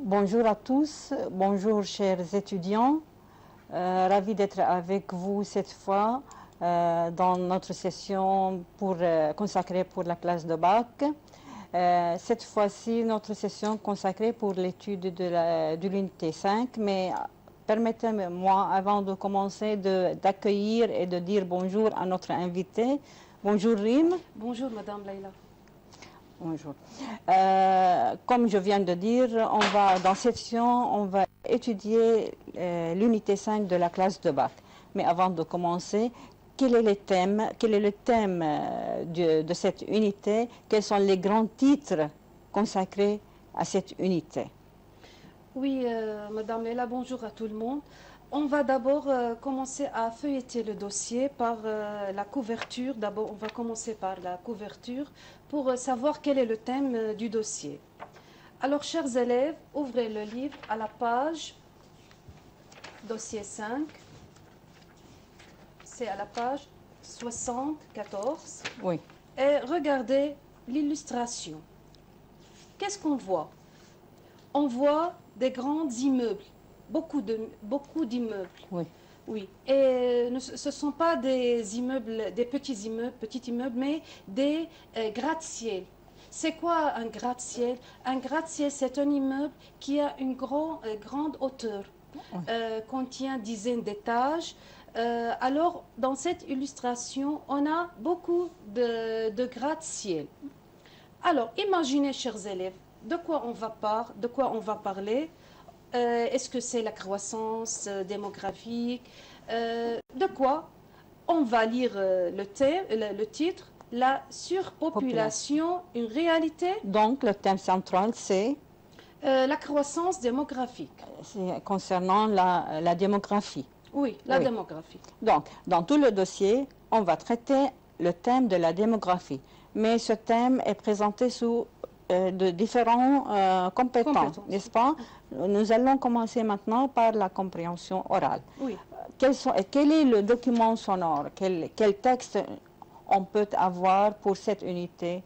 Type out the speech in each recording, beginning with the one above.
Bonjour à tous, bonjour chers étudiants. Ravi d'être avec vous cette fois dans notre session consacrée pour la classe de bac. Cette fois-ci, notre session consacrée pour l'étude de l'unité 5, mais permettez-moi, avant de commencer, d'accueillir et de dire bonjour à notre invité. Bonjour Rim. Bonjour Madame Leïla. Bonjour. Comme je viens de dire, dans cette session, on va étudier l'unité 5 de la classe de bac. Mais avant de commencer, quel est le thème de cette unité? Quels sont les grands titres consacrés à cette unité? Oui, Madame Leïla, bonjour à tout le monde. On va d'abord commencer à feuilleter le dossier par la couverture. D'abord, on va commencer par la couverture pour savoir quel est le thème du dossier. Alors, chers élèves, ouvrez le livre à la page dossier 5. C'est à la page 74. Oui. Et regardez l'illustration. Qu'est-ce qu'on voit? On voit des grands immeubles. Beaucoup d'immeubles. Oui. Oui. Et ce ne sont pas des immeubles, des petits immeubles, mais des gratte-ciel. C'est quoi un gratte-ciel? Un gratte-ciel, c'est un immeuble qui a une grande hauteur, contient dizaines d'étages. Alors, dans cette illustration, on a beaucoup de gratte-ciel. Alors, imaginez, chers élèves, de quoi on va parler. Est-ce que c'est la croissance démographique? De quoi? On va lire le titre, la surpopulation, une réalité. Donc, le thème central, c'est la croissance démographique. Concernant la démographie. Oui, la démographie. Donc, dans tout le dossier, on va traiter le thème de la démographie. Mais ce thème est présenté sous de différentes compétences, n'est-ce pas? Nous allons commencer maintenant par la compréhension orale. Oui. Quel est le document sonore? Quel texte on peut avoir pour cette unité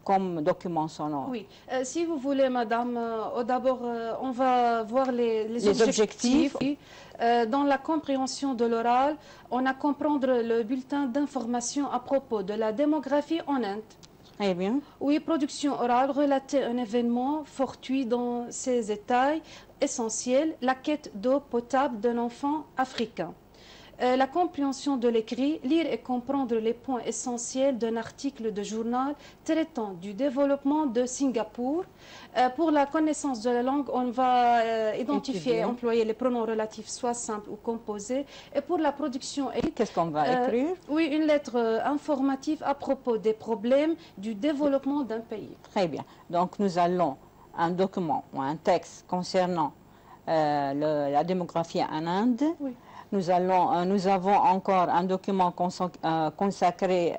comme document sonore? Oui. Si vous voulez, madame, d'abord, on va voir les objectifs. Oui. Dans la compréhension de l'oral, on a comprendre le bulletin d'information à propos de la démographie en Inde. Eh bien. Oui, production orale, relater un événement fortuit dans ses détails essentiels, la quête d'eau potable d'un enfant africain. La compréhension de l'écrit, lire et comprendre les points essentiels d'un article de journal traitant du développement de Singapour. Pour la connaissance de la langue, on va identifier, employer les pronoms relatifs, soit simples ou composés. Et pour la production écrite, qu'est-ce qu'on va écrire? Oui, une lettre informative à propos des problèmes du développement d'un pays. Très bien. Donc, nous allons un document ou un texte concernant la démographie en Inde. Oui. Nous avons encore un document consacré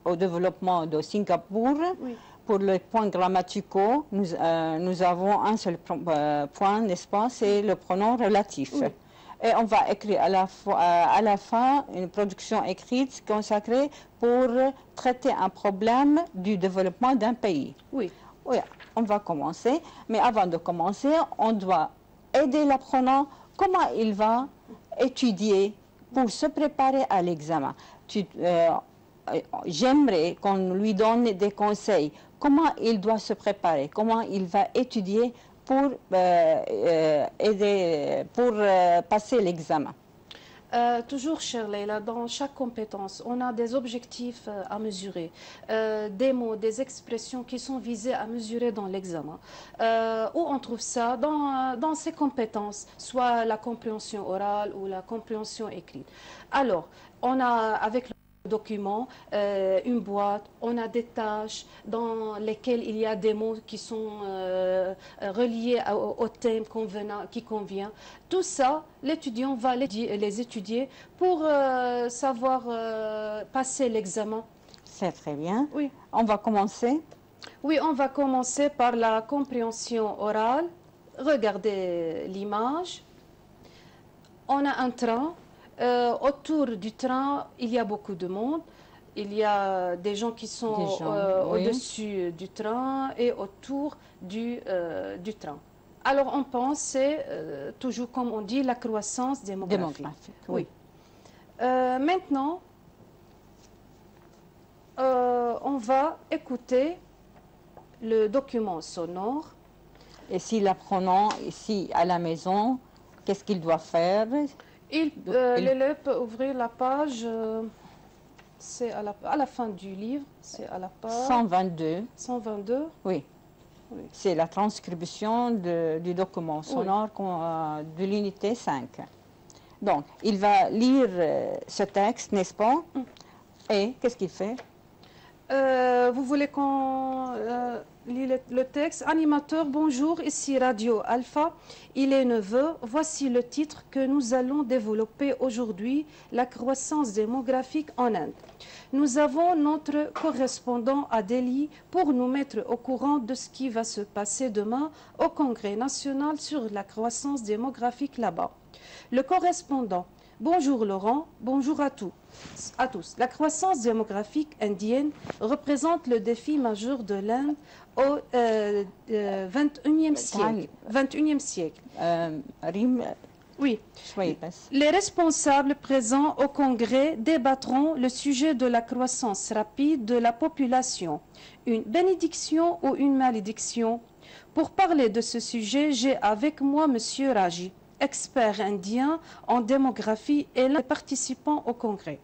au développement de Singapour. Oui. Pour les points grammaticaux, nous avons un seul point, n'est-ce pas? C'est le pronom relatif. Oui. Et on va écrire à la fin une production écrite consacrée pour traiter un problème du développement d'un pays. Oui. Oui, on va commencer. Mais avant de commencer, on doit aider l'apprenant. Comment il va étudier pour se préparer à l'examen? J'aimerais qu'on lui donne des conseils. Comment il doit se préparer? Comment il va étudier pour passer l'examen? Toujours, chère Leïla, dans chaque compétence, on a des objectifs à mesurer, des mots, des expressions qui sont visées à mesurer dans l'examen. Où on trouve ça? Dans ces compétences, soit la compréhension orale ou la compréhension écrite. Alors, on a avec le document, une boîte, on a des tâches dans lesquelles il y a des mots qui sont reliés au thème qui convient. Tout ça, l'étudiant va les étudier pour savoir passer l'examen. C'est très bien. Oui. On va commencer? Oui, on va commencer par la compréhension orale. Regardez l'image. On a un train. Autour du train, il y a beaucoup de monde. il y a des gens qui sont oui. au-dessus du train et autour du train. Alors on pense, c'est toujours comme on dit, la croissance démographique. Oui. Maintenant, on va écouter le document sonore. Et si l'apprenant ici à la maison, qu'est-ce qu'il doit faire? L'élève peut ouvrir la page, c'est à la fin du livre, c'est à la page 122. 122. Oui. Oui. C'est la transcription du document sonore de l'unité 5. Donc, il va lire ce texte, n'est-ce pas? Et qu'est-ce qu'il fait? Vous voulez qu'on lit le texte? Animateur, bonjour, ici Radio Alpha, il est 9h. Voici le titre que nous allons développer aujourd'hui, la croissance démographique en Inde. Nous avons notre correspondant à Delhi pour nous mettre au courant de ce qui va se passer demain au Congrès national sur la croissance démographique là-bas. Le correspondant, bonjour Laurent, bonjour à tous. La croissance démographique indienne représente le défi majeur de l'Inde au XXIe siècle. Oui. Les responsables présents au Congrès débattront le sujet de la croissance rapide de la population. Une bénédiction ou une malédiction? Pour parler de ce sujet, j'ai avec moi M. Raji, expert indien en démographie et l'un des participants au Congrès.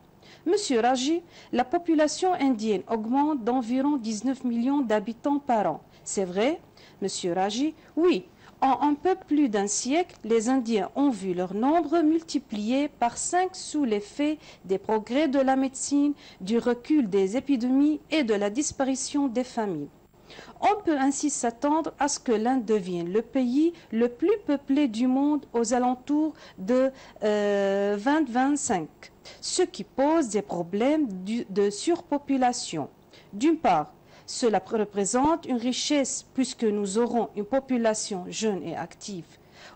Monsieur Raji, la population indienne augmente d'environ 19 millions d'habitants par an. C'est vrai, Monsieur Raji? Oui. En un peu plus d'un siècle, les Indiens ont vu leur nombre multiplié par 5 sous l'effet des progrès de la médecine, du recul des épidémies et de la disparition des familles. On peut ainsi s'attendre à ce que l'Inde devienne le pays le plus peuplé du monde aux alentours de 2025, ce qui pose des problèmes de surpopulation. D'une part, cela représente une richesse puisque nous aurons une population jeune et active.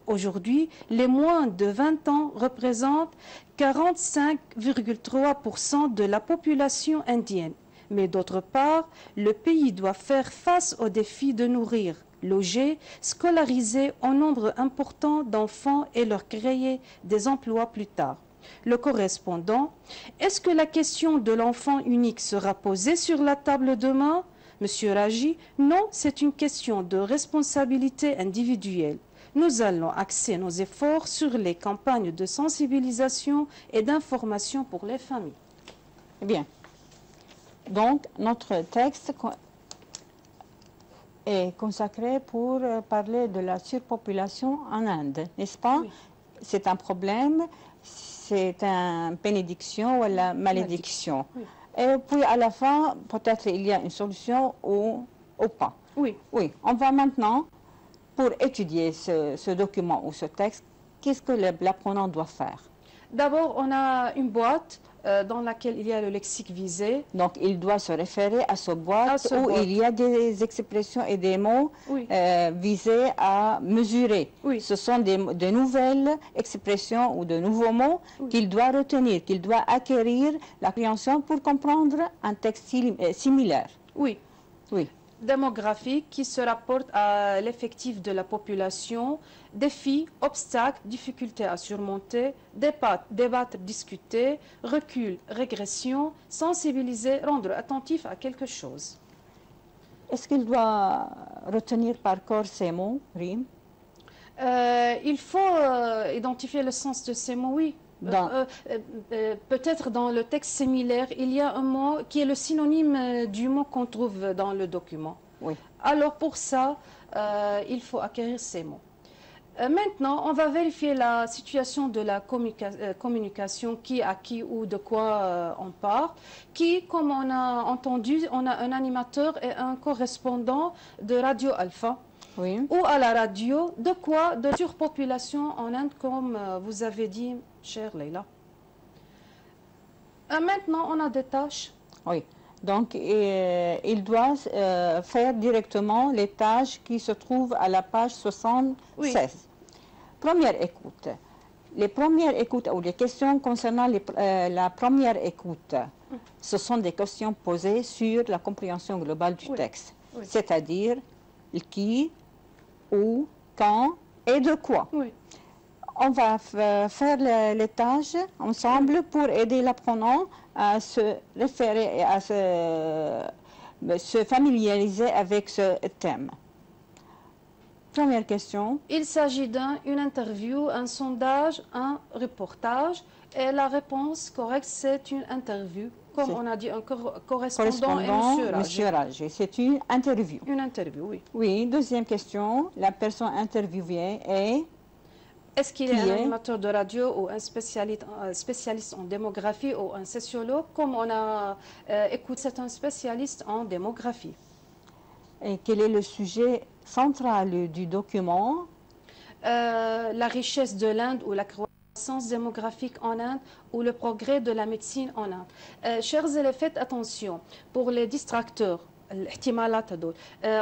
Aujourd'hui, les moins de 20 ans représentent 45,3% de la population indienne. Mais d'autre part, le pays doit faire face au défi de nourrir, loger, scolariser un nombre important d'enfants et leur créer des emplois plus tard. Le correspondant, est-ce que la question de l'enfant unique sera posée sur la table demain? Monsieur Raji, non, c'est une question de responsabilité individuelle. Nous allons axer nos efforts sur les campagnes de sensibilisation et d'information pour les familles. Bien. Donc, notre texte est consacré pour parler de la surpopulation en Inde, n'est-ce pas? Oui. C'est un problème, c'est une bénédiction ou la malédiction. Oui. Et puis, à la fin, peut-être il y a une solution ou pas. Oui. Oui. On va maintenant, pour étudier ce document ou ce texte, qu'est-ce que l'apprenant doit faire? D'abord, on a une boîte dans laquelle il y a le lexique visé. Donc, il doit se référer à ce boîte où il y a des expressions et des mots visés à mesurer. Oui. Ce sont de nouvelles expressions ou de nouveaux mots qu'il doit retenir, qu'il doit acquérir la compréhension pour comprendre un texte similaire. Oui. Oui. Démographique qui se rapporte à l'effectif de la population, défis, obstacles, difficultés à surmonter, débattre, discuter, recul, régression, sensibiliser, rendre attentif à quelque chose. Est-ce qu'il doit retenir par corps ces mots, Rim? Il faut identifier le sens de ces mots, oui. Peut-être dans le texte similaire, il y a un mot qui est le synonyme du mot qu'on trouve dans le document. Oui. Alors pour ça, il faut acquérir ces mots. Maintenant, on va vérifier la situation de la communication, qui à qui ou de quoi on parle. Qui, comme on a entendu, on a un animateur et un correspondant de Radio Alpha. Oui. Ou à la radio, de quoi? De surpopulation en Inde, comme vous avez dit, chère Leila. Maintenant, on a des tâches. Oui. Donc, il doit faire directement les tâches qui se trouvent à la page 76. Oui. Première écoute. les premières écoutes ou les questions concernant la première écoute, ce sont des questions posées sur la compréhension globale du texte, c'est-à-dire qui, où, quand et de quoi. On va faire les tâches ensemble pour aider l'apprenant à se référer et à se familiariser avec ce thème. Première question. Il s'agit d'une interview, un sondage, un reportage. Et la réponse correcte, c'est une interview. Comme on a dit, un correspondant et Monsieur Raji. C'est une interview. Une interview, oui. Oui, deuxième question. La personne interviewée est... Est-ce qu'il est un animateur de radio ou un spécialiste en démographie ou un sociologue? Comme on a écouté, c'est un spécialiste en démographie. Et quel est le sujet central du document? La richesse de l'Inde ou la croissance démographique en Inde ou le progrès de la médecine en Inde. Chers élèves, faites attention pour les distracteurs.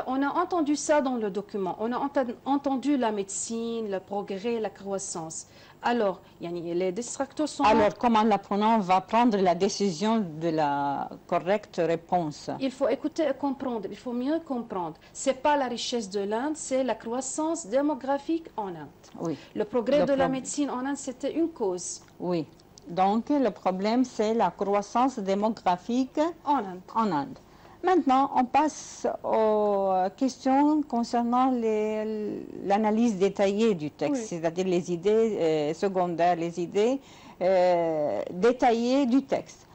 On a entendu ça dans le document. On a entendu la médecine, le progrès, la croissance. Alors, les distracteurs sont... Alors, comment l'apprenant va prendre la décision de la correcte réponse? Il faut écouter et comprendre. Il faut mieux comprendre. Ce n'est pas la richesse de l'Inde, c'est la croissance démographique en Inde. Oui. Le progrès de la médecine en Inde, c'était une cause. Oui. Donc, le problème, c'est la croissance démographique en Inde. Maintenant, on passe aux questions concernant l'analyse détaillée du texte, c'est-à-dire les idées secondaires, les idées détaillées du texte.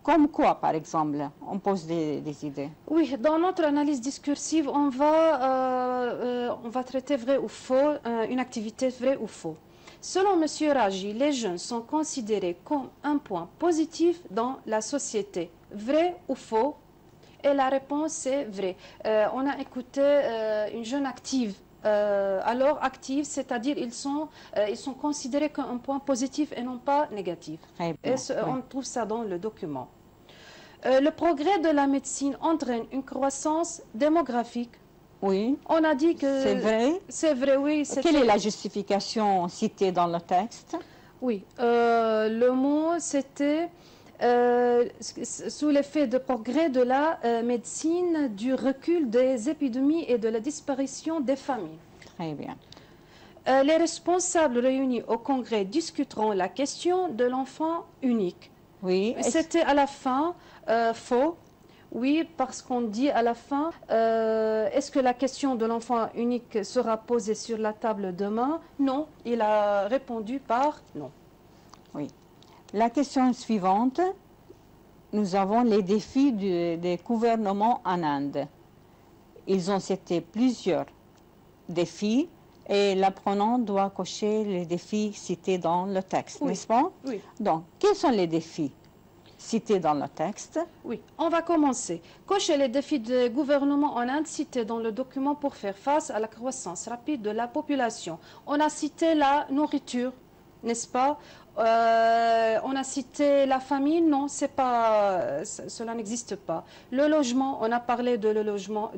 Comme quoi, par exemple, on pose des idées? Oui, dans notre analyse discursive, on va traiter vrai ou faux, une activité vrai ou faux. Selon M. Raji, les jeunes sont considérés comme un point positif dans la société. Vrai ou faux? Et la réponse est vrai. On a écouté une jeune active. Alors, active, c'est-à-dire ils sont considérés comme un point positif et non pas négatif. Et on trouve ça dans le document. Le progrès de la médecine entraîne une croissance démographique. Oui. On a dit que... C'est vrai? C'est vrai, oui. Quelle est la justification citée dans le texte? Oui. Le mot, c'était... sous l'effet de progrès de la médecine, du recul des épidémies et de la disparition des familles. Très bien. Les responsables réunis au Congrès discuteront la question de l'enfant unique. Oui. C'était à la fin faux. Oui, parce qu'on dit à la fin, est-ce que la question de l'enfant unique sera posée sur la table demain? Non, il a répondu par non. Oui. La question suivante, nous avons les défis des gouvernements en Inde. Ils ont cité plusieurs défis et l'apprenant doit cocher les défis cités dans le texte, n'est-ce pas? Oui. Donc, quels sont les défis cités dans le texte? Oui, on va commencer. Cocher les défis des gouvernements en Inde cités dans le document pour faire face à la croissance rapide de la population. On a cité la nourriture, n'est-ce pas? On a cité la famille, non, cela n'existe pas. Le logement, on a parlé du logement,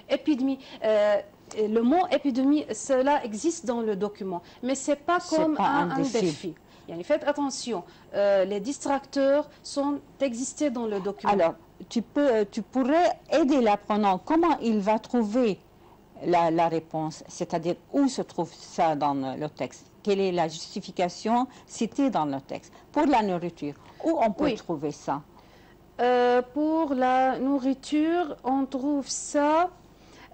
épidémie. Le mot épidémie, cela existe dans le document, mais ce n'est pas comme un défi. Faites attention, les distracteurs sont existés dans le document. Alors, tu pourrais aider l'apprenant. Comment il va trouver la réponse, c'est-à-dire où se trouve ça dans le texte? Quelle est la justification citée dans le texte? Pour la nourriture, où on peut trouver ça? Pour la nourriture, on trouve ça,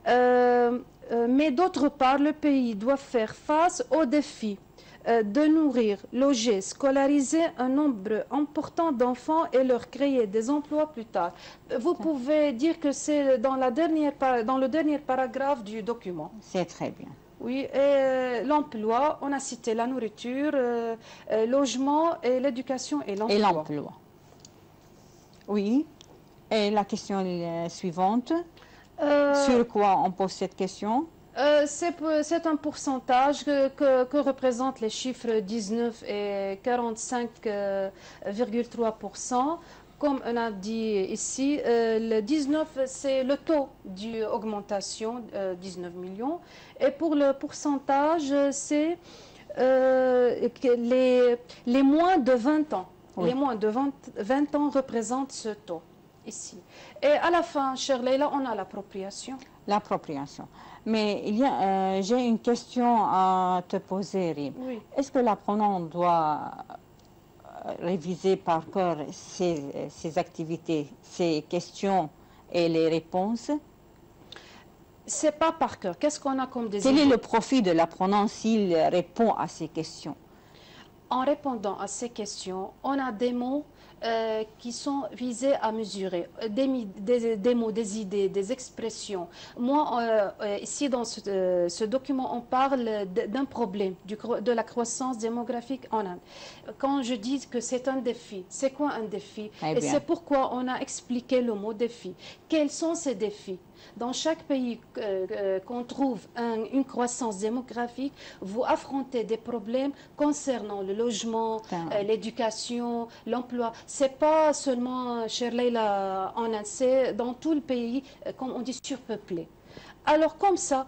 mais d'autre part, le pays doit faire face aux défis de nourrir, loger, scolariser un nombre important d'enfants et leur créer des emplois plus tard. Vous pouvez dire que c'est dans le dernier paragraphe du document. C'est très bien. Oui, et l'emploi, on a cité la nourriture, logement et l'éducation et l'emploi. Et l'emploi. Oui. Et la question suivante, sur quoi on pose cette question? C'est un pourcentage que représentent les chiffres 19 et 45,3%. Comme on a dit ici, le 19, c'est le taux d'augmentation, 19 millions. Et pour le pourcentage, c'est les moins de 20 ans. Oui. Les moins de 20 ans représentent ce taux ici. Et à la fin, chère Leïla, on a l'appropriation. L'appropriation. Mais j'ai une question à te poser, Rim. Oui. Est-ce que l'apprenant doit réviser par cœur ses activités, ses questions et les réponses? C'est pas par cœur. Qu'est-ce qu'on a comme des Quel est le profit de l'apprenant s'il répond à ces questions? En répondant à ces questions, on a des mots qui sont visés à mesurer, des mots, des idées, des expressions. Moi, ici dans ce document, on parle d'un problème, de la croissance démographique en Inde. Quand je dis que c'est un défi, c'est quoi un défi? Et c'est pourquoi on a expliqué le mot défi. Quels sont ces défis? Dans chaque pays qu'on trouve une croissance démographique, vous affrontez des problèmes concernant le logement, l'éducation, l'emploi. C'est pas seulement, chère Leïla, en Inde, c'est dans tout le pays, comme on dit, surpeuplé. Alors comme ça,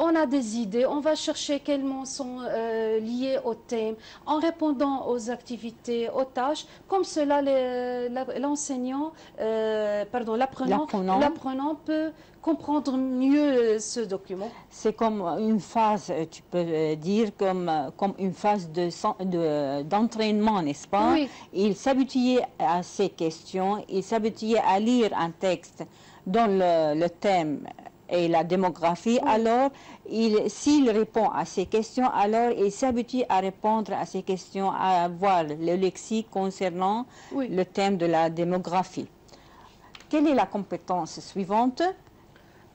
on a des idées, on va chercher quels mots sont liés au thème, en répondant aux activités, aux tâches. Comme cela, l'enseignant, l'apprenant peut comprendre mieux ce document. C'est comme une phase, tu peux dire, comme une phase d'entraînement, n'est-ce pas? Oui. Il s'habitue à ces questions, il s'habitue à lire un texte dans le thème et la démographie, oui. Alors s'il répond à ces questions, alors il s'habitue à répondre à ces questions, à avoir le lexique concernant oui. Le thème de la démographie. Quelle est la compétence suivante?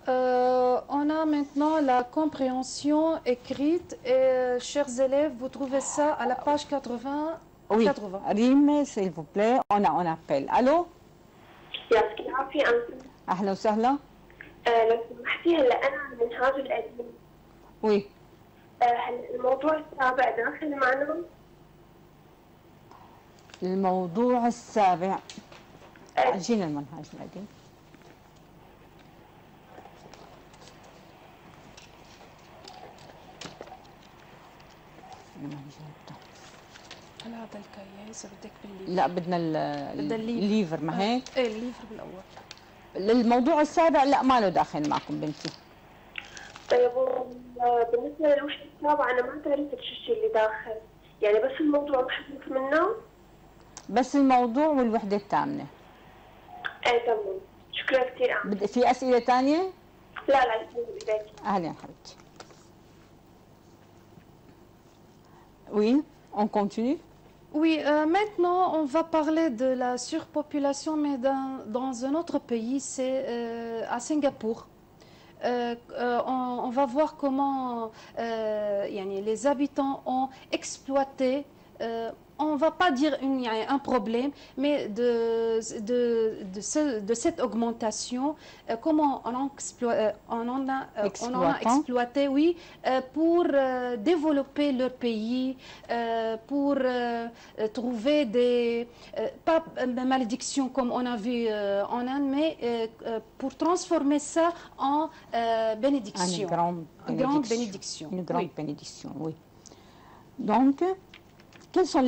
On a maintenant la compréhension écrite et, chers élèves, vous trouvez ça à la page 80. Oui, 80. Rime, s'il vous plaît, on appelle. Allô? أهلا وسهلا. لو سمحتي هلا انا المنهاج القديم. وي. هلا الموضوع السابع داخل معنا. الموضوع السابع. جينا المنهاج القديم. هل هذا الكيس بدك بالليفر؟ لا بدنا الليفر ما هيك؟ ايه الليفر بالاول. الموضوع السابع لا ما له داخل معكم بنتي. طيب بالنسبه للوحده السابعه انا ما عرفت شو الشيء اللي داخل، يعني بس الموضوع محذوف منه؟ بس الموضوع والوحده الثامنه. ايه تمام، شكرا كثير. في اسئله ثانيه؟ لا يسلمك ايديك. اهلا حبيبتي. Oui, on continue. Oui, maintenant on va parler de la surpopulation, mais dans un autre pays, c'est à Singapour. On va voir comment les habitants ont exploité, on ne va pas dire un problème, mais de cette augmentation, comment on en a exploité, oui, pour développer leur pays, pour trouver pas de malédiction comme on a vu en Inde, mais pour transformer ça en bénédiction. Une grande bénédiction. Une grande bénédiction, oui. Donc, quels sont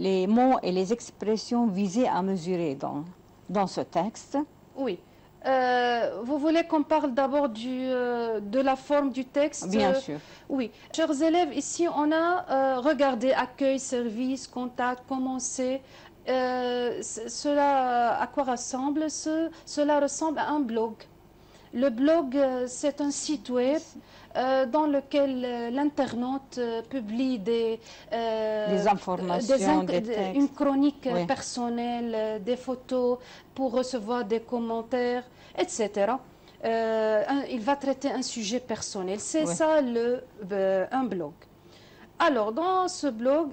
les mots et les expressions visées à mesurer dans ce texte? Oui. Vous voulez qu'on parle d'abord de la forme du texte? Bien sûr. Oui. Chers élèves, ici on a regardé accueil, service, contact, commencer. Cela, à quoi ressemble? Cela ressemble à un blog. Le blog, c'est un site web dans lequel l'internaute publie des informations, des textes. Une chronique oui. personnelle, des photos pour recevoir des commentaires, etc. Il va traiter un sujet personnel. C'est oui. Ça un blog. Alors, dans ce blog,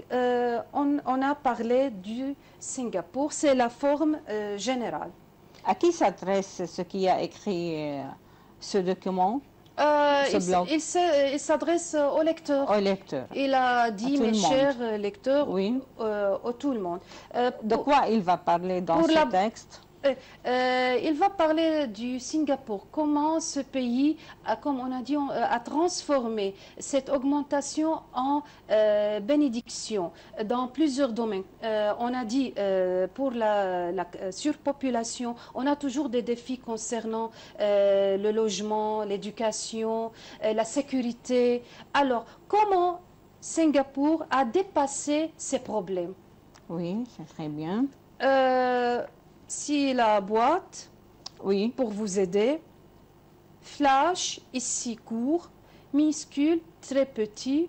on a parlé du Singapour. C'est la forme générale. À qui s'adresse ce qui a écrit ce document, ce blog? Il s'adresse au lecteur. Au lecteur. Il a dit, mes chers lecteurs, oui. Tout le monde. De quoi il va parler dans ce texte? Il va parler du Singapour, comment ce pays, comme on a dit, a transformé cette augmentation en bénédiction dans plusieurs domaines. On a dit pour la surpopulation, on a toujours des défis concernant le logement, l'éducation, la sécurité. Alors, comment Singapour a dépassé ces problèmes? Oui, c'est très bien. Si la boîte, Oui, pour vous aider, flash, ici court, minuscule, très petit,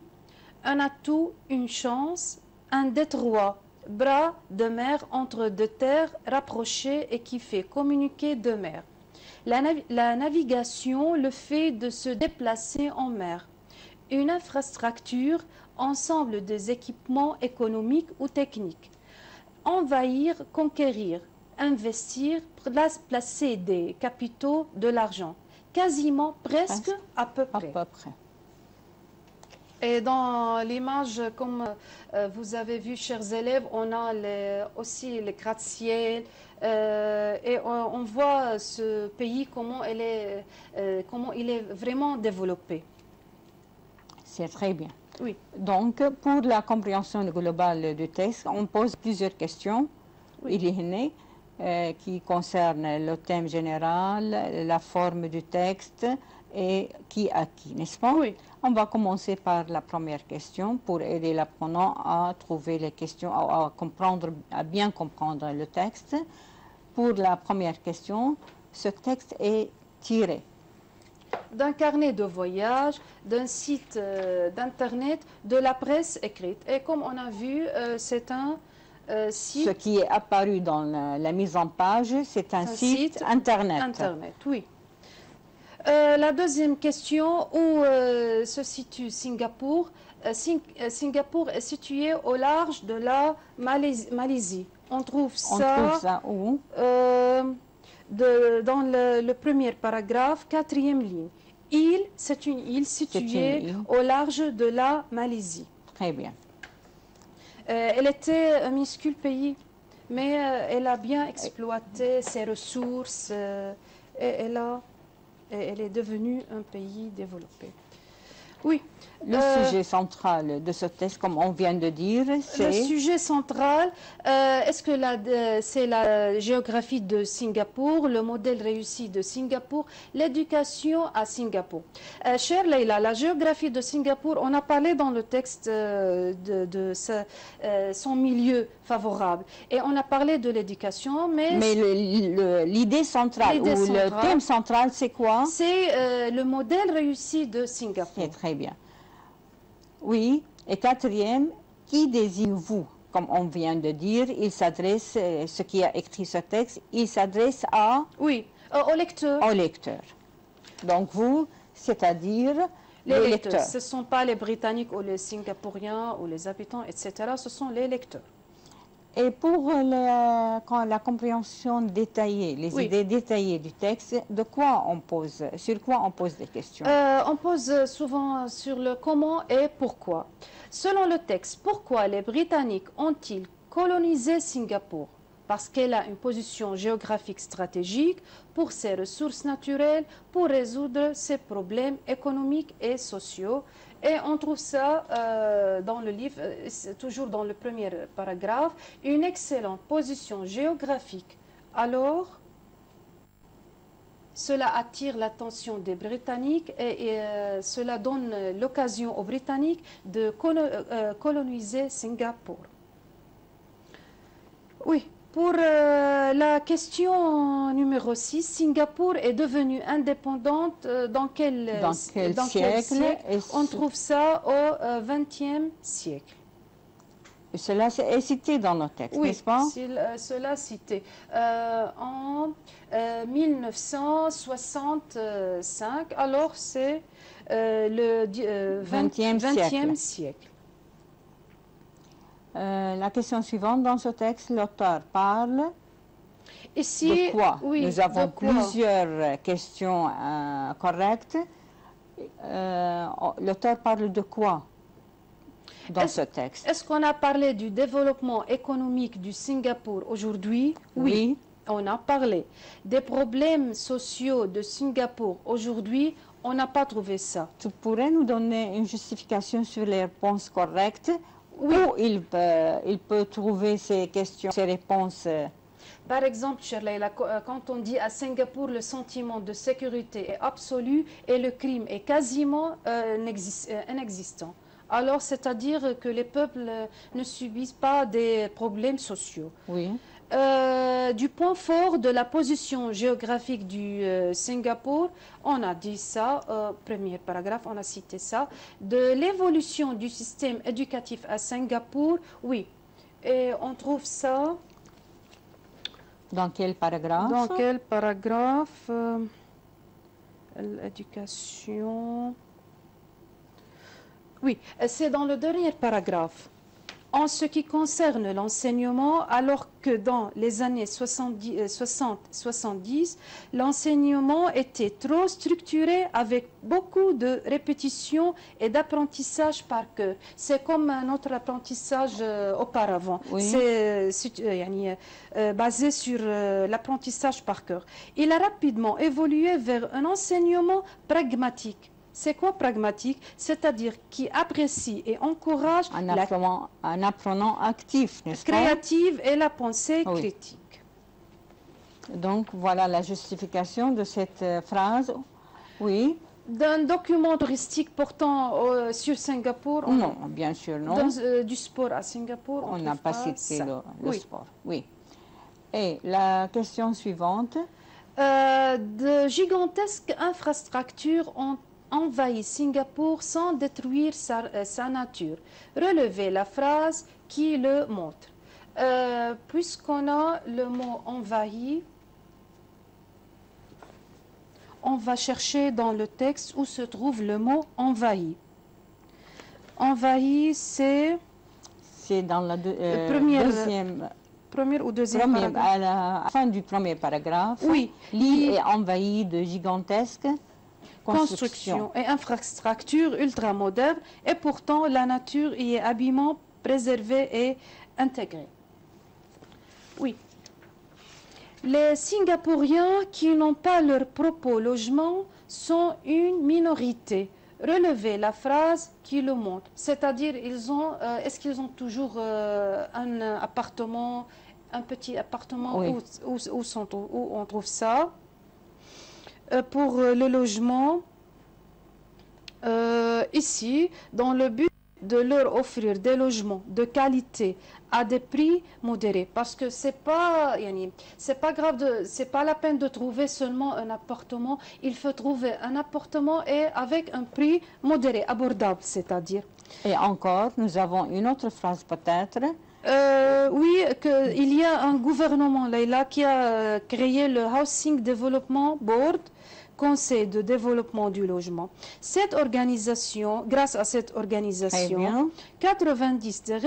un atout, une chance, un détroit, bras de mer entre deux terres rapprochées et qui fait communiquer deux mers. La navigation, le fait de se déplacer en mer. Une infrastructure, ensemble des équipements économiques ou techniques. Envahir, conquérir. Investir, placer des capitaux, de l'argent. Quasiment, presque, à peu près. à peu près. Et dans l'image, comme vous avez vu, chers élèves, on a aussi les gratte-ciel et on voit ce pays, comment il est vraiment développé. C'est très bien. Oui. Donc, pour la compréhension globale du texte, on pose plusieurs questions. Oui. Il y en a qui concernent le thème général, la forme du texte et qui à qui, n'est-ce pas? Oui. On va commencer par la première question pour aider l'apprenant à trouver les questions, à comprendre, à bien comprendre le texte. Pour la première question, ce texte est tiré d'un carnet de voyage, d'un site d'internet, de la presse écrite. Et comme on a vu, c'est un site. Ce qui est apparu dans la mise en page, c'est un site internet. Internet, oui. La deuxième question, où se situe Singapour? Singapour est situé au large de la Malaisie. On trouve ça où? Dans le premier paragraphe, 4e ligne. Île, c'est une île située au large de la Malaisie. Très bien. Elle était un minuscule pays, mais elle a bien exploité ses ressources et elle est devenue un pays développé. Oui. Le sujet central de ce texte, comme on vient de dire, c'est... Le sujet central, est-ce que c'est la géographie de Singapour, le modèle réussi de Singapour, l'éducation à Singapour. Chère Leïla, la géographie de Singapour, on a parlé dans le texte de son milieu favorable. Et on a parlé de l'éducation, mais l'idée centrale, le thème central, c'est quoi? C'est le modèle réussi de Singapour. C'est très bien. Oui, et quatrième, qui désigne-vous? Comme on vient de dire, il s'adresse, ce qui a écrit ce texte, il s'adresse à... Oui, au lecteur. Au lecteur. Donc vous, c'est-à-dire les lecteurs. Ce ne sont pas les Britanniques ou les Singapouriens ou les habitants, etc. Ce sont les lecteurs. Et pour la compréhension détaillée, les idées détaillées du texte, sur quoi on pose des questions? On pose souvent sur le comment et pourquoi. Selon le texte, pourquoi les Britanniques ont-ils colonisé Singapour? Parce qu'elle a une position géographique stratégique pour ses ressources naturelles, pour résoudre ses problèmes économiques et sociaux. Et on trouve ça dans le livre, toujours dans le premier paragraphe, une excellente position géographique. Alors, cela attire l'attention des Britanniques et cela donne l'occasion aux Britanniques de coloniser Singapour. Oui. Pour la question numéro 6, Singapour est devenue indépendante dans quel siècle? On trouve ça au XXe siècle. Cela est cité dans le texte, n'est-ce pas? Oui, cela est cité. En 1965, alors c'est le XXe siècle. La question suivante dans ce texte, l'auteur parle de quoi? Nous avons plusieurs questions correctes. L'auteur parle de quoi dans ce texte? Est-ce qu'on a parlé du développement économique du Singapour aujourd'hui? Oui. on a parlé. Des problèmes sociaux de Singapour aujourd'hui, on n'a pas trouvé ça. Tu pourrais nous donner une justification sur les réponses correctes? Oui. Où il peut trouver ces questions, ces réponses? Par exemple, Cherleila, quand on dit à Singapour le sentiment de sécurité est absolu et le crime est quasiment inexistant. Alors, c'est-à-dire que les peuples ne subissent pas des problèmes sociaux. Oui. Du point fort de la position géographique du Singapour, on a dit ça, premier paragraphe, on a cité ça. De l'évolution du système éducatif à Singapour, oui. Et on trouve ça... Dans quel paragraphe? Dans quel paragraphe? L'éducation... Oui, c'est dans le dernier paragraphe. En ce qui concerne l'enseignement, alors que dans les années 60-70, l'enseignement était trop structuré avec beaucoup de répétitions et d'apprentissage par cœur. C'est comme notre apprentissage auparavant. Oui. C'est basé sur l'apprentissage par cœur. Il a rapidement évolué vers un enseignement pragmatique. C'est quoi pragmatique? C'est-à-dire qui apprécie et encourage un apprenant actif, n'est-ce pas? Créative et la pensée Oui. critique. Donc voilà la justification de cette phrase. Oui. D'un document touristique portant sur Singapour, Non, bien sûr, non. Du sport à Singapour, On n'a pas cité ça. le Oui. sport. Oui. Et la question suivante. De gigantesques infrastructures ont envahi Singapour sans détruire sa nature. Relevez la phrase qui le montre. Puisqu'on a le mot envahi, on va chercher dans le texte où se trouve le mot envahi. Envahi, c'est dans la deuxième... Première ou deuxième paragraphe? À la fin du premier paragraphe. Oui. L'île est envahie de gigantesques constructions et infrastructures ultramodernes, et pourtant la nature y est habilement préservée et intégrée. Oui. Les Singapouriens qui n'ont pas leur propre logement sont une minorité. Relevez la phrase qui le montre. C'est-à-dire, est-ce qu'ils ont toujours un appartement, un petit appartement? Oui. Où on trouve ça? Pour le logement, ici, dans le but de leur offrir des logements de qualité à des prix modérés, parce que c'est pas grave, c'est pas la peine de trouver seulement un appartement. Il faut trouver un appartement et avec un prix modéré, abordable, c'est-à-dire. Et encore, nous avons une autre phrase peut-être. Oui, il y a un gouvernement, Leïla, qui a créé le Housing Development Board, Conseil de développement du logement. Cette organisation, grâce à cette organisation, 90 des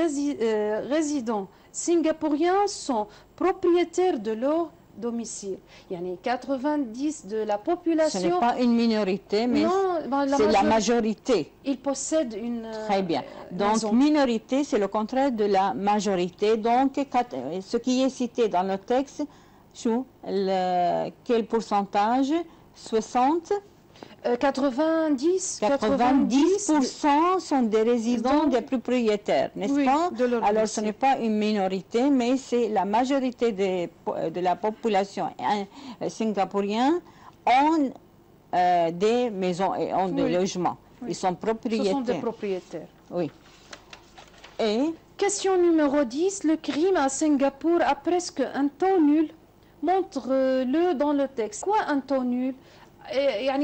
résidents singapouriens sont propriétaires de leur domicile. Il y en a 90 de la population. Ce n'est pas une minorité, mais c'est la majorité. Ils possèdent une Très bien. Donc, maison. Minorité, c'est le contraire de la majorité. Donc, ce qui est cité dans le texte, quel pourcentage? 60? 90% sont des résidents, des propriétaires, n'est-ce pas? Alors, ce n'est pas une minorité, mais c'est la majorité de la population singapourienne ont des maisons et ont des logements. Oui. Ils sont propriétaires. Ce sont des propriétaires. Oui. Et question numéro 10. Le crime à Singapour a presque un taux nul. Montre-le dans le texte. Quoi un taux nul?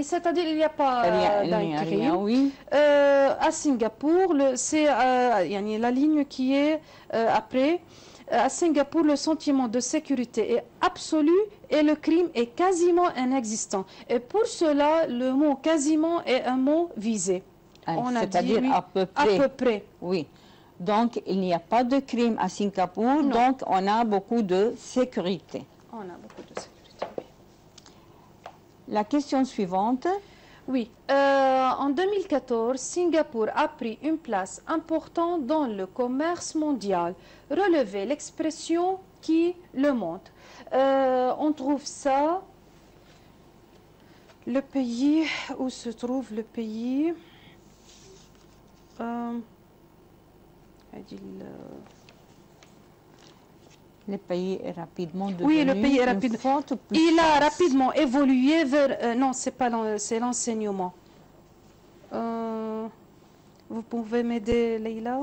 C'est-à-dire il n'y a pas d'un crime. Oui. À Singapour, c'est la ligne qui est après. À Singapour, le sentiment de sécurité est absolu et le crime est quasiment inexistant. Et pour cela, le mot quasiment est un mot visé. C'est-à-dire à peu près. À peu près. Oui. Donc, il n'y a pas de crime à Singapour, donc on a beaucoup de sécurité. On a beaucoup de sécurité, oui. La question suivante. Oui. En 2014, Singapour a pris une place importante dans le commerce mondial. Relevez l'expression qui le montre. On trouve ça, le pays, où se trouve le pays le pays est rapidement devenu oui, le pays est rapide. une forte puissance. Il a rapidement évolué vers... non, c'est l'enseignement. Vous pouvez m'aider, Leïla?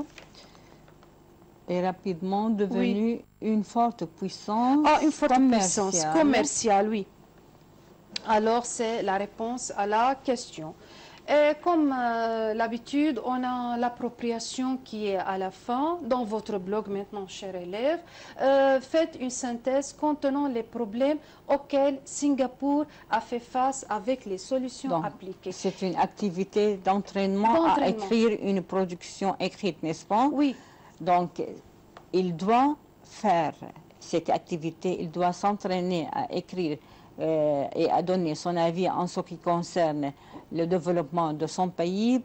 Est rapidement devenu une forte puissance une forte commerciale. puissance commerciale, oui. Alors, c'est la réponse à la question. Et comme l'habitude, on a l'appropriation qui est à la fin. Dans votre blog maintenant, chers élèves, faites une synthèse contenant les problèmes auxquels Singapour a fait face avec les solutions appliquées. C'est une activité d'entraînement à écrire une production écrite, n'est-ce pas? Oui. Donc, il doit faire cette activité, il doit s'entraîner à écrire et à donner son avis en ce qui concerne le développement de son pays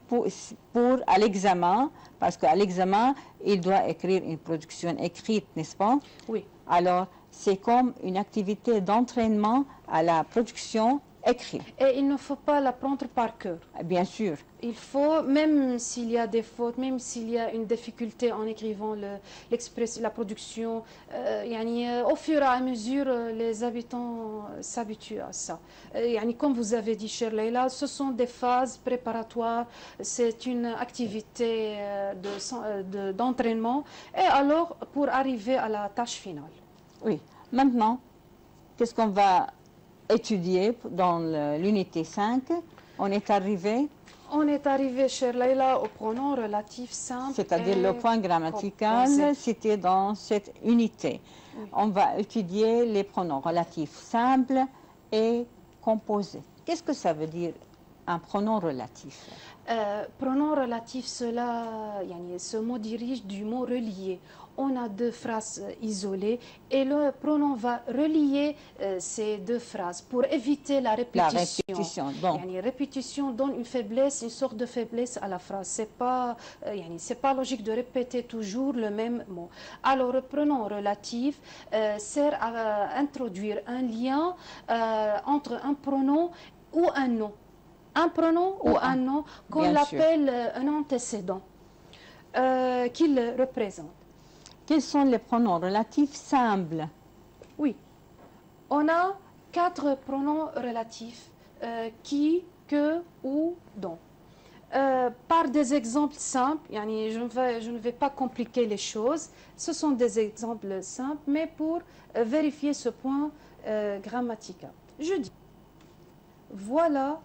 à l'examen, parce qu'à l'examen, il doit écrire une production écrite, n'est-ce pas? Oui. Alors, c'est comme une activité d'entraînement à la production écrite. Et il ne faut pas l'apprendre par cœur. Bien sûr. Il faut, même s'il y a des fautes, même s'il y a une difficulté en écrivant la production, au fur et à mesure, les habitants s'habituent à ça. Comme vous avez dit, chère Leïla, ce sont des phases préparatoires, c'est une activité d'entraînement, et alors pour arriver à la tâche finale. Oui. Maintenant, qu'est-ce qu'on va étudier dans l'unité 5? On est arrivé, chère Leïla, au pronom relatif simple. C'est-à-dire le point grammatical cité dans cette unité. Oui. On va étudier les pronoms relatifs simples et composés. Qu'est-ce que ça veut dire un pronom relatif? Pronom relatif, ce mot dirige du mot relié. On a deux phrases isolées et le pronom va relier ces deux phrases pour éviter la répétition. La répétition, donc. Répétition donne une faiblesse, une sorte de faiblesse à la phrase. C'est pas logique de répéter toujours le même mot. Alors, le pronom relatif sert à introduire un lien entre un pronom ou un nom. Un pronom ou un nom qu'on appelle un antécédent qu'il représente. Quels sont les pronoms relatifs simples? Oui, on a 4 pronoms relatifs, qui, que, ou, dont. Par des exemples simples, je ne vais pas compliquer les choses, ce sont des exemples simples, mais pour vérifier ce point grammatical. Je dis, voilà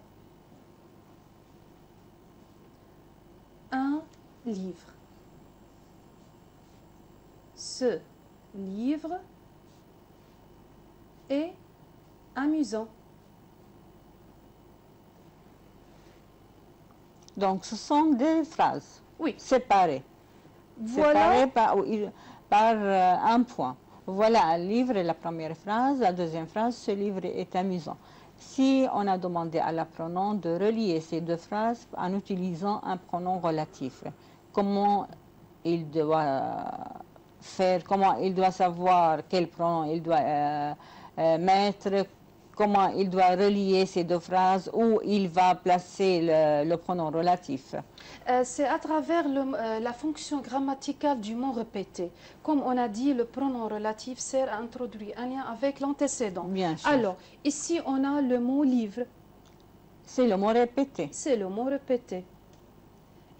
un livre. Ce livre est amusant. Donc, ce sont des phrases séparées. Voilà. Séparées par un point. Voilà un livre, la première phrase. La deuxième phrase, ce livre est amusant. Si on a demandé à l'apprenant de relier ces deux phrases en utilisant un pronom relatif, comment il doit faire, comment il doit savoir quel pronom il doit mettre, comment il doit relier ces deux phrases, où il va placer le pronom relatif? C'est à travers la fonction grammaticale du mot répété. Comme on a dit, le pronom relatif sert à introduire un lien avec l'antécédent. Bien sûr. Alors, ici, on a le mot livre. C'est le mot répété. C'est le mot répété.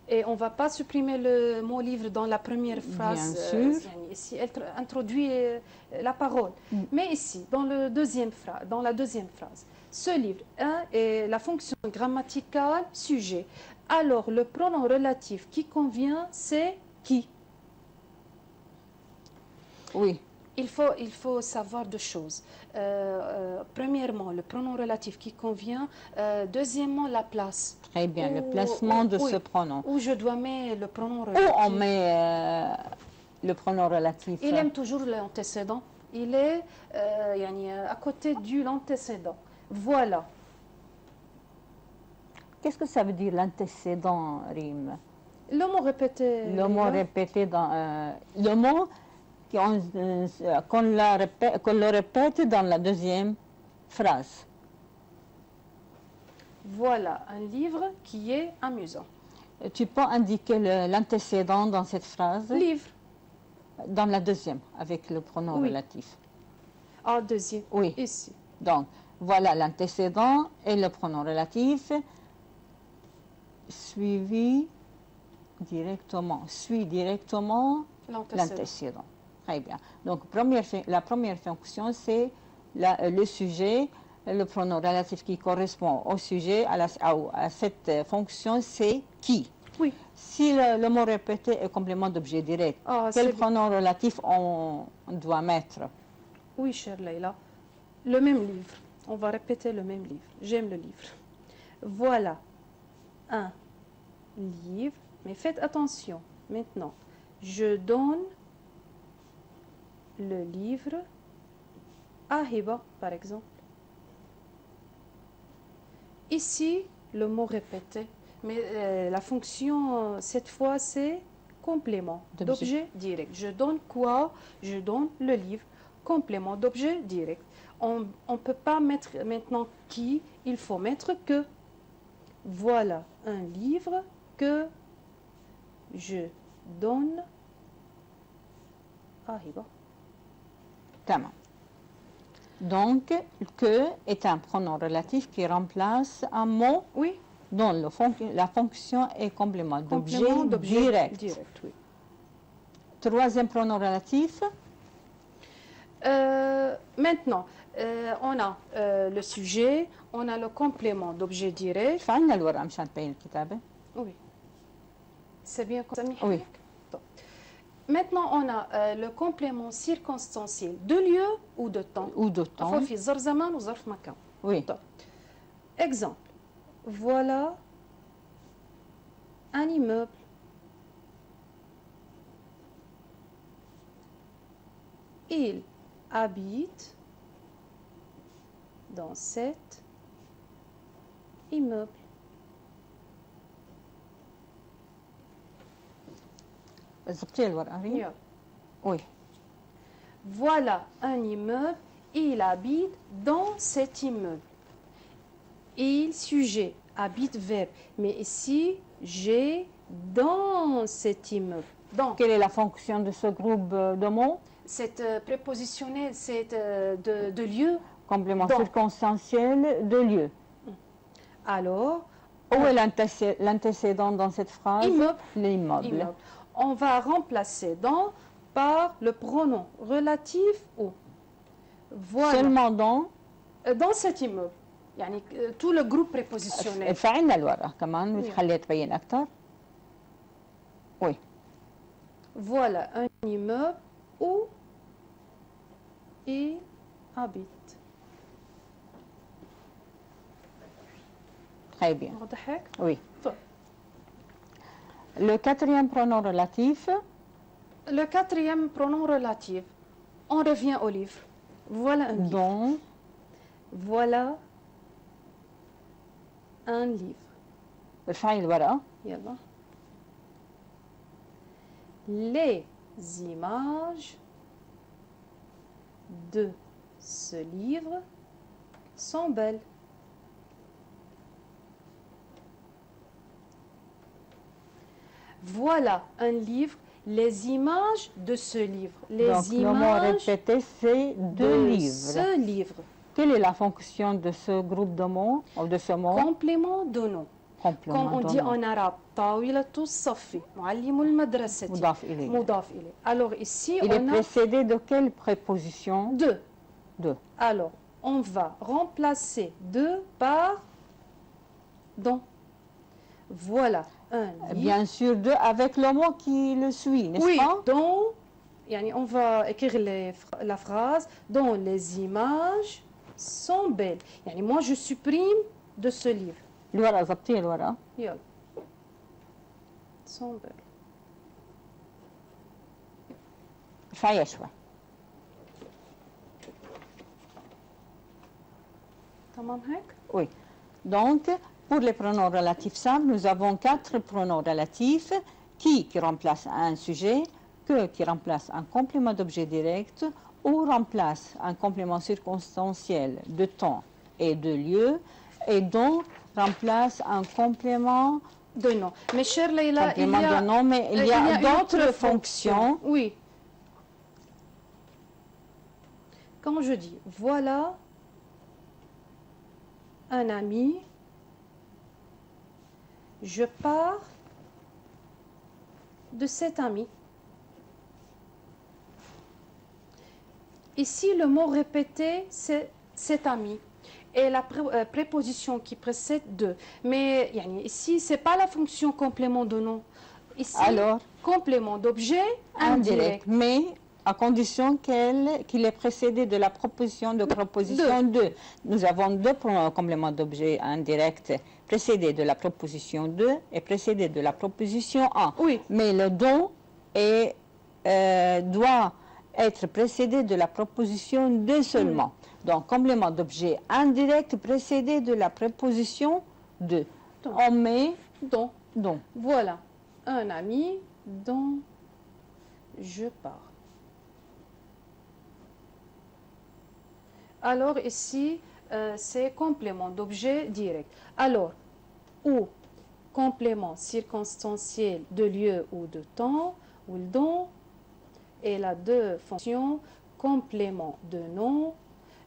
Et on ne va pas supprimer le mot livre dans la première phrase. Bien sûr. Ici, elle introduit la parole. Mais ici, dans la deuxième phrase, ce livre est la fonction grammaticale sujet. Alors, le pronom relatif qui convient, c'est qui? Oui. Il faut savoir deux choses. Premièrement, le pronom relatif qui convient. Deuxièmement, la place. Très bien, le placement de ce pronom. Où je dois mettre le pronom relatif. Où on met le pronom relatif? Il aime toujours l'antécédent. Il est à côté de l'antécédent. Voilà. Qu'est-ce que ça veut dire l'antécédent, Rim? Le mot répété. Le mot répété dans... le mot qu'on le répète dans la deuxième phrase. Voilà un livre qui est amusant. Tu peux indiquer l'antécédent dans cette phrase? Livre. Dans la deuxième, avec le pronom Oui. relatif. Ah, deuxième. Oui. Ici. Donc, voilà l'antécédent et le pronom relatif, suit directement l'antécédent. Très bien. Donc, la première fonction, c'est le sujet, le pronom relatif qui correspond au sujet, à cette fonction, c'est qui. Oui. Si le mot répété est complément d'objet direct, quel pronom relatif on doit mettre? Oui, chère Leïla. Le même livre. On va répéter le même livre. J'aime le livre. Voilà un livre. Mais faites attention. Maintenant, je donne le livre à Hiba, par exemple. Ici, le mot répété. Mais la fonction, cette fois, c'est complément d'objet direct. Je donne quoi? Je donne le livre. Complément d'objet direct. On ne peut pas mettre maintenant qui, il faut mettre que. Voilà un livre que je donne à Hiba. Tamam. Donc, que est un pronom relatif qui remplace un mot Oui. dont la fonction est complément d'objet direct. Oui. Troisième pronom relatif. Maintenant, on a le sujet, on a le complément d'objet direct. فعلنا الورقة مشان تبين الكتابة. Oui. C'est bien comme ça. Oui. Maintenant, on a le complément circonstanciel de lieu ou de temps. Ou de temps. في ظرف زمان وظرف مكان. Oui. Exemple. Voilà un immeuble. Il habite dans cet immeuble. ضبطي الورقة هي؟ Yeah. Oui. Voilà un immeuble. Il habite dans cet immeuble. Il, sujet, habite, verbe. Mais ici, j'ai dans cet immeuble. Donc, Quelle est la fonction de ce groupe de mots? cette prépositionnelle, c'est de lieu. Complément Donc. circonstanciel de lieu. Alors, Où est l'antécédent dans cette phrase? immeuble. L'immeuble. Immeuble. On va remplacer dans par le pronom relatif ou. Voilà. Seulement dans Dans cet immeuble. يعني tout le groupe prépositionnel. فعلنا الورقة كمان Oui. خليها تبين أكثر. Oui. Voilà un immeuble où il habite. Très bien. واضح هيك؟ Oui. طيب. Le quatrième pronom relatif. Le quatrième pronom relatif. On revient au livre. Voilà un livre. dont Voilà un livre. ارفعي الورقة. يلا. Les images de ce livre sont belles. Voilà un livre. Les images de ce livre. Les Donc le mot images répété c'est deux de livres. ce livre. Quelle est la fonction de ce groupe de mots ou de ce mot? Complément de nom. Complément Comme on de dit nom. en arabe, طاولة الصف معلم المدرسة مضاف إليه. مضاف إليه. Alors ici, Il est on a précédé de quelle préposition? deux. De. Alors, on va remplacer deux par dans. Voilà un livre. Bien sûr, de avec le mot qui le suit, n'est-ce Oui, pas? dans, yani on va écrire la phrase, dont les images sont belles. Yani moi, je supprime de ce livre. الورقة ضبطي الورقة. يلا. sont belles. ارفعيها شوي. تمام هيك؟ Oui. Donc, pour les pronoms relatifs simples, nous avons 4 pronoms relatifs qui remplacent un sujet, que qui remplace un complément d'objet direct ou remplace un complément circonstanciel de temps et de lieu, et dont remplace un complément de nom. Mais chère Leïla, il y a, de nom, mais il y a d'autres fonctions. Oui. Quand je dis voilà un ami, je pars de cet ami. Ici, le mot répété, c'est cet ami. Et la préposition qui précède de. Mais ici, ce n'est pas la fonction complément de nom. Ici, alors, complément d'objet indirect. Mais à condition qu'il est précédé de la proposition de 2. Nous avons 2 compléments d'objet indirect précédés de la proposition 2 et précédés de la proposition 1. Oui. Mais le don doit être précédé de la proposition 2 seulement. Donc, complément d'objet indirect précédé de la préposition 2. On met dont. Voilà, un ami dont je pars. Alors ici, c'est complément d'objet direct. Alors, ou complément circonstanciel de lieu ou de temps, ou le don, et la 2 fonctions, complément de nom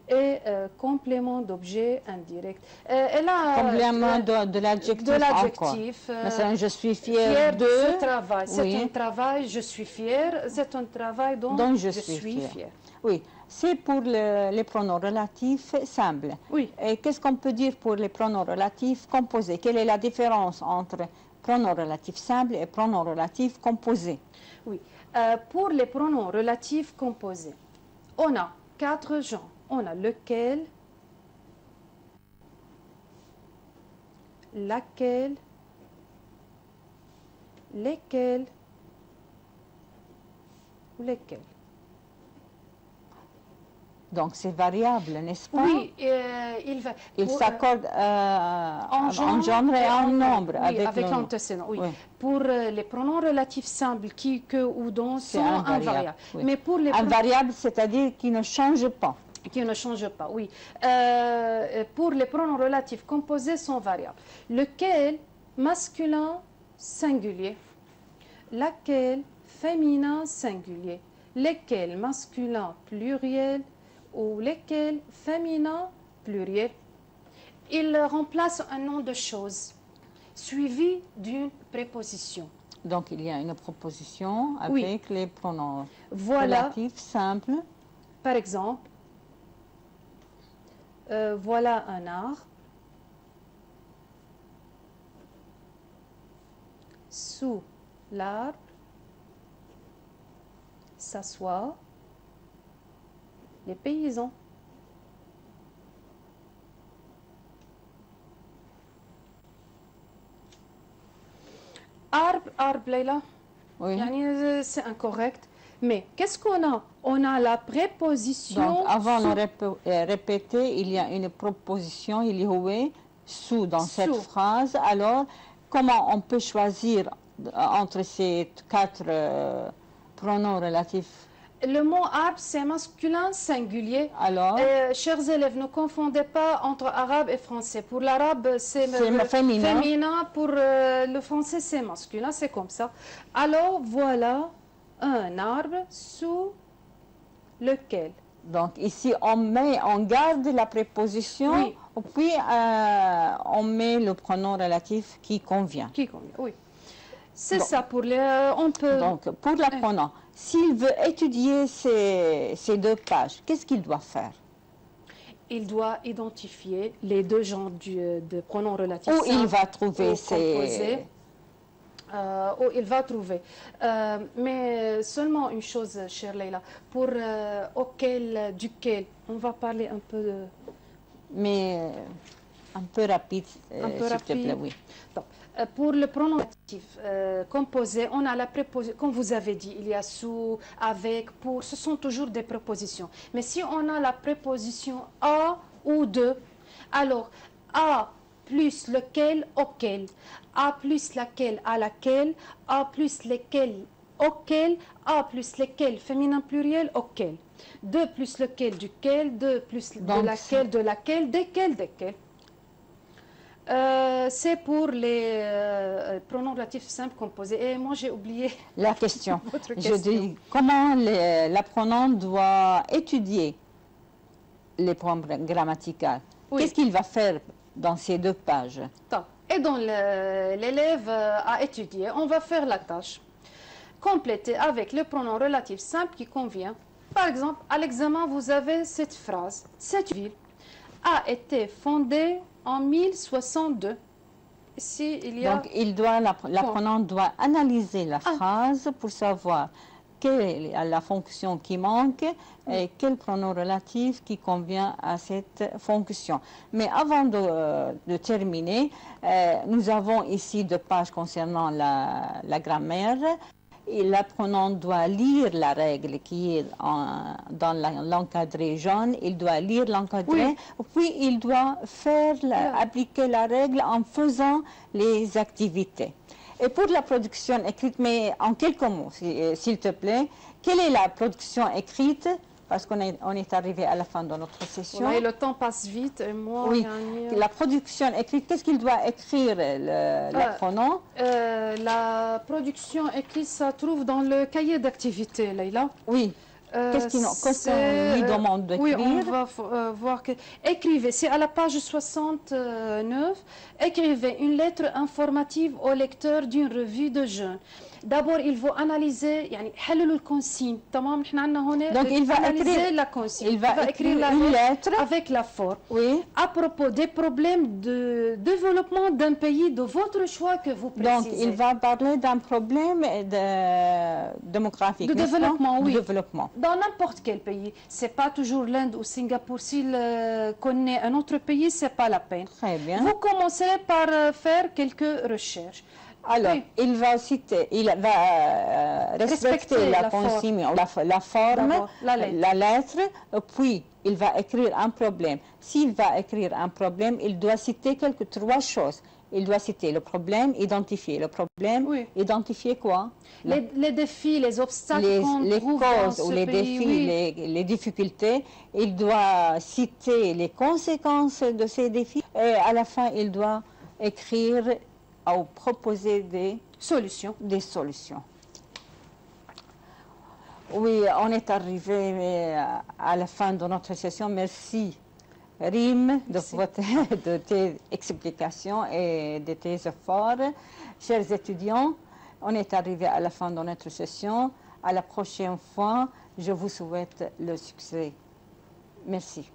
et complément d'objet indirect. Complément de l'adjectif. Je suis fière de ce travail. C'est un travail, je suis fière. C'est un travail dont je suis fière. Oui, c'est pour les pronoms relatifs simples. Oui. Et qu'est-ce qu'on peut dire pour les pronoms relatifs composés? Quelle est la différence entre pronoms relatifs simples et pronoms relatifs composés? Oui. Pour les pronoms relatifs composés, on a 4 genres. On a lequel, laquelle, lesquels ou lesquels. Donc c'est variable, n'est-ce pas? Oui, il s'accorde en genre et en nombre. Oui, avec l'antécédent. Oui. Pour les pronoms relatifs simples, qui, que ou dont, sont invariables. Oui. Mais pour les invariables, c'est-à-dire qui ne changent pas. Qui ne changent pas, oui. Pour les pronoms relatifs composés sont variables. Lequel, masculin, singulier. Laquelle, féminin, singulier. Lesquels, masculin, pluriel. Ou lesquels, féminin, pluriel. Il remplace un nom de chose, suivi d'une préposition. Donc, il y a une proposition avec les pronoms relatifs simples. Par exemple, voilà un arbre. Sous l'arbre, s'assoient les paysans. Arbre, Leïla. Oui. C'est incorrect. Mais qu'est-ce qu'on a? On a la préposition. Donc, avant de répéter, il y a une proposition, il y a sous dans cette phrase. Alors, comment on peut choisir entre ces 4 pronoms relatifs? Le mot arbre, c'est masculin singulier. Alors, chers élèves, ne confondez pas entre arabe et français. Pour l'arabe, c'est féminin. Pour le français, c'est masculin. C'est comme ça. Alors, voilà un arbre sous lequel. Donc, ici, on garde la préposition, et puis on met le pronom relatif qui convient. Qui convient, oui. C'est ça pour les... On peut... Donc, pour le pronom, s'il veut étudier ces 2 pages, qu'est-ce qu'il doit faire? Il doit identifier les 2 genres de pronoms relatifs. Où il va trouver ces... Où il va trouver. Mais seulement une chose, chère Leïla, pour auquel, duquel, on va parler un peu de... Mais un peu rapide, s'il te plaît, oui. Donc, pour le pronom relatif composé, on a la préposition, comme vous avez dit, il y a sous, avec, pour, ce sont toujours des prépositions. Mais si on a la préposition à ou de, alors à plus lequel, auquel, à plus laquelle, à laquelle, à plus lesquels, auquel, A plus lesquels, féminin pluriel, auquel. De plus lequel, duquel, de plus Donc, de laquelle, desquels, desquels. C'est pour les pronoms relatifs simples composés. Et moi, j'ai oublié la question. votre Je question. dis comment l'apprenant doit étudier les formes grammaticales. Oui. Qu'est-ce qu'il va faire dans ces 2 pages? Et donc, l'élève a étudié. On va faire la tâche. Compléter avec le pronom relatif simple qui convient. Par exemple, à l'examen, vous avez cette phrase. Cette ville a été fondée en 1062. Ici, il y a... Donc, l'apprenant doit analyser la phrase pour savoir quelle est la fonction qui manque et quel pronom relatif qui convient à cette fonction. Mais avant de terminer, nous avons ici 2 pages concernant la grammaire. Et l'apprenant doit lire la règle qui est dans l'encadré jaune. Il doit lire l'encadré, puis il doit appliquer la règle en faisant les activités. Et pour la production écrite, mais en quelques mots, s'il te plaît, quelle est la production écrite? Parce qu'on est arrivé à la fin de notre session. Oui, le temps passe vite et moi... Oui, la production écrite, qu'est-ce qu'il doit écrire l'apprenant? La production écrite, ça trouve dans le cahier d'activité, Leïla. Oui. Qu'est-ce qu'on lui demande d'écrire? Oui, on va voir que... Écrivez, c'est à la page 69, écrivez une lettre informative au lecteur d'une revue de jeunes. D'abord, il faut analyser, يعني حللوا الconsigne. تمام، نحن عندنا هنا. Donc, il va analyser la consigne. Il va écrire la une lettre avec la forme. Oui. À propos des problèmes de développement d'un pays de votre choix que vous précisez. Donc, il va parler d'un problème démographique. De développement, oui. De développement. Dans n'importe quel pays. C'est pas toujours l'Inde ou Singapour. S'il connaît un autre pays, c'est pas la peine. Très bien. Vous commencerez par faire quelques recherches. Alors, Oui. il va citer, il va respecter la consigne, la forme, la lettre, puis il va écrire un problème. S'il va écrire un problème, il doit citer 3 choses. Il doit citer le problème, identifier le problème, identifier quoi? Les défis, les obstacles les causes ou les défis, les difficultés. Il doit citer les conséquences de ces défis. Et à la fin, il doit écrire ou proposer des solutions. Oui, on est arrivé à la fin de notre session. Merci, Rim, de tes explications et de tes efforts. Chers étudiants, on est arrivé à la fin de notre session. À la prochaine fois, je vous souhaite le succès. Merci.